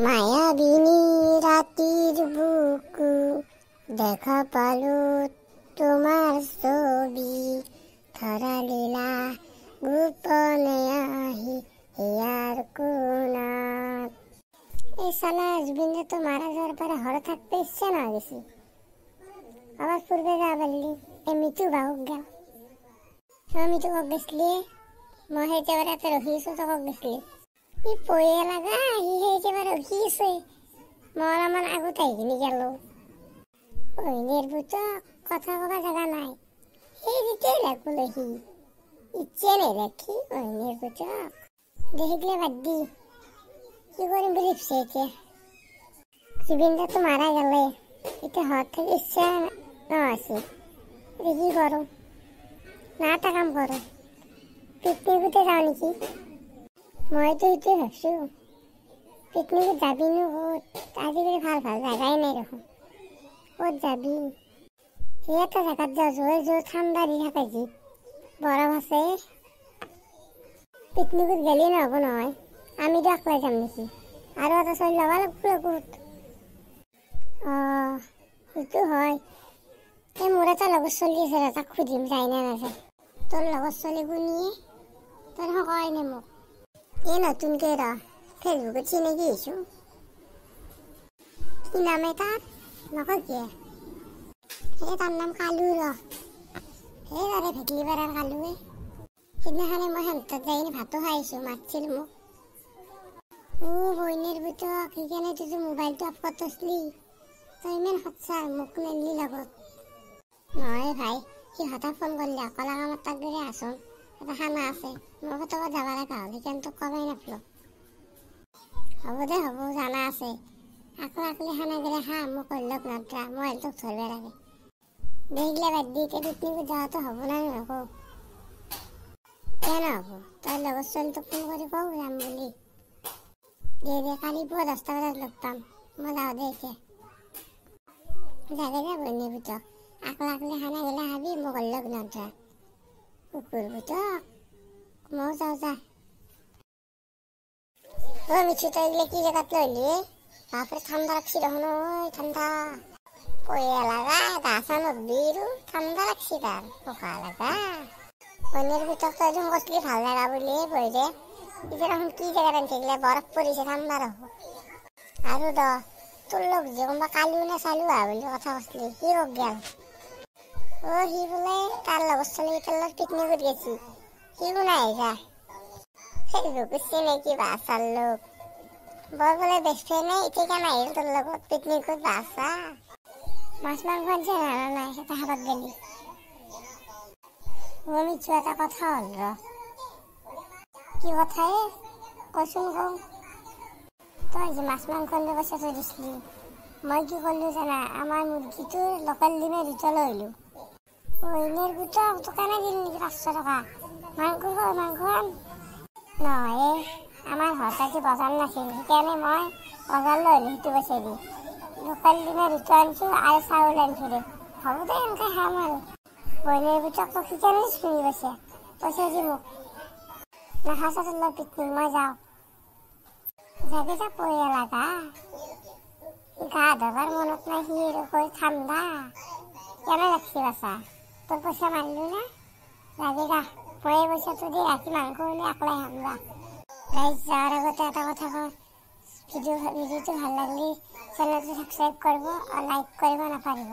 মায়াবিনী রাতির বুকু দেখা পালো তোমার ছবি ধরা লীলা গোপনে আহি ইয়ার কোনাত। এই সালা জুবিনদা তো মারা যাওয়ার পরে হরে থাকতে ইচ্ছে না গেছি। আবার পূর্বে যা বললি এ মিতু বাহুক গেল মিতু কক গেছলি মহেতে বেড়াতে রহিয়েছো তো কক গেছলি ই পয়ে লাগা হি হেতে বেড়া রহিয়েছে মরা মান আগুতাই কিনি গেল ওই নির্বুত কথা কবা জায়গা নাই এই দিতে লাগলো হি ইচ্ছে নেই দেখি ওই নির্বুত দেখলে বাদ দি কি করিম বলি সেকে জুবিনদা তো মারা গেলে এটা হওয়ার থেকে ইচ্ছা না আছে কি করো না একটা কাম করো পিকনিকতে যাও নাকি মই তো এইটোৱে ভাবছো পিকনিকত যাবি নো ক'ত আজিকালি ভাল ভাল জাগাই নাই দেখোন ক'ত যাবি সেই এটা জাগাত যাওঁ য'ত ঠাণ্ডা দি থাকে যি বৰফ আছে পিকনিকত গেলি নহ'ব নহয় আমি তো অকলে যাম নেকি আৰু এটা চলি ল'ব লাগিব লগত সেইটো হয় এই মোৰ এটা লগত চলি আছে তাক সুধিম যায় নে নাযায় তোৰ লগত চলি শুনিয়ে তোৰ কয় নে মোক এই নতুনকৈ ফেচবুকত চিনাকি হৈছোঁ কি নামে তাৰ নকয় কিয় সেই তাৰ নাম কালু সেই তাৰে ভেটলি পাৰাৰ কালুৱে সিদিনাখনে মই সিহঁতত যাই ভাতো খাই আহিছোঁ মাতিছিল মোক বইনের ভিতর সেইখানে তুই মোবাইলটো অফ করতেছিলি তই ইমান সচ্চা মোক নেলি লগত নহয় ভাই সি হঠাৎ ফোন করলি কলা কামত তাক দূরে আসন এটা খানা আছে মোৰ ফটকত যাব লগা হ'ল সেইকাৰণে তোক কবাই নাপলো হ'ব দে হ'ব জানা আছে আকলি আকলি খানা গেলে খা মোক কল্লক নদ্ৰা মই তোক ধৰিব লাগে দেখিলে বাদ দি এতিয়া পিকনিকত যাওয়াতো হ'ব না নকওঁ কেন হ'ব তই লগত চলি তোক ফোন কৰি কওঁ যাম বুলি দে কালি পুৱা 10টা বজাত লগ পাম মই যাওঁ দে এতিয়া যাগে যাব নিবুতক আকলা আকলি খানা গেলে খাবি মোক লগ নধৰা কুকুৰ বুতক ময়ো যাওঁ যা মিঠু তই গেলে কি জেগাত লইলি বাপৰে ঠাণ্ডা লাগছি দেখোন ঐ ঠাণ্ডা পয়া লাগা গা চা নদবিৰো ঠাণ্ডা লাগছি তাৰ পোকা লাগা অন্যের বুতক তই দেখোন কৈছিলি ভাল লাগা বুলি বহি দে এতিয়া দেখোন কি জেগাত আনি থাকিলে বৰফ পৰিছে ঠাণ্ডা ৰ'ব আৰু তোৰ লগ যে কোনোবা কালু নে চালু বুলি কথা কৈছিলি সি কওক গেল সি বোলে তাৰ লগত চলিকেইটাৰ লগত পিকনিকত গেছি সিও নাই যা ফেচবুকত চিনাকি বাছাৰ লোক বৰ বোলে বেষ্ট ফ্ৰেণ্ডে এতিয়া নাহিল তোৰ লগত পিকনিকত বাছা মাছ মাংস আনছে জানা নাই এটা হাতত গেলি মিঠু এটা কথা হ'ল কি কথাই কচোন কওঁ তই যে মাছ মাংস আনিব পইচাটো দিছিলি মই কি কৰিলোঁ জানা আমাৰ মুৰ্গীটোৰ লোকেল ডিমে দুটা লৈ আহিলোঁ অইনেৰ গোটক দোকানে দিল নেকি 500 টাকা মাংস আন নহয় আমাৰ ঘৰত আজি বজাৰ নাছিল সেইকাৰণে মই বজাৰ লৈ আহিলোঁ সেইটো পইচা দি লোকেল ডিমে দুটা আনিছোঁ আৰু চাউল আনিছোঁ দে হ'ব দে এনেকৈ খাম আৰু অইনেৰ গোটক তোক সেইকাৰণে স্কুলি পইচা দি মোক নাখাইছা তোৰ লগত পিকনিক মই যাওঁ যাবি যা পয়া লাগা গা ধোৱাৰ মনত নাই সি কৈ ঠাণ্ডা কেনে লাগছি বাচা তোৰ পইচা মাৰিলো না যাবি যা মই এই পইচাটো দি ৰাতি মাংস হ'লে একলাই খাম যা গাইজ যোৱাৰ আগতে এটা কথা কওঁ ভিডিঅ'টো ভাল লাগিলে চেনেলটো ছাবস্ক্ৰাইব কৰিব আৰু লাইক কৰিব নাপাহৰিব।